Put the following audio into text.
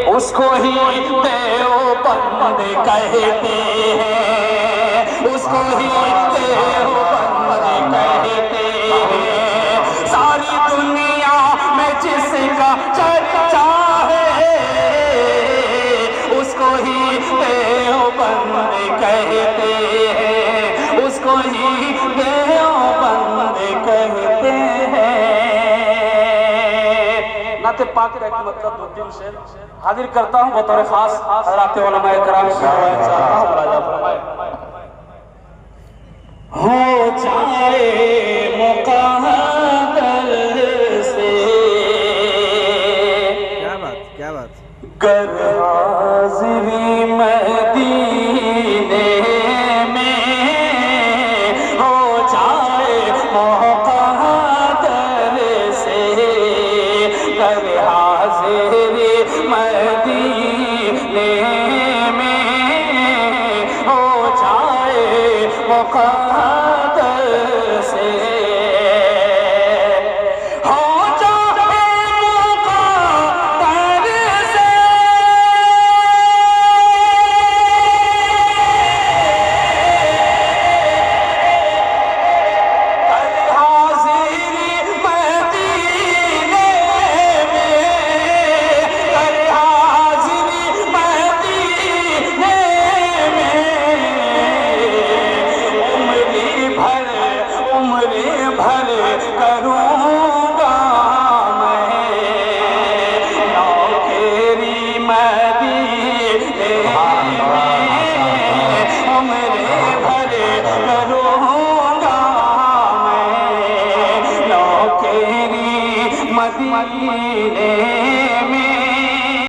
اس کو ہی دیوبند کہتے ہیں، اس کو ہی دیوبند کہتے ہیں۔ ساری دنیا میں جس کا چرچا ہے اس کو ہی دیوبند کہتے ہیں، اس کو ہی دیوبند کہتے ہیں۔ نعت پاک کا ایک مطلب دو تین شعر حاضر کرتا ہوں بطور خاص حضرات علماء کرام کی روایت سے مراجعہ فرمائے۔ ہو جائے مقدر سے کیا بات گر حاضری مدینے میں، ہو جائے مقدر سے گر حاضری مدینے میں، ہو جائے مقدر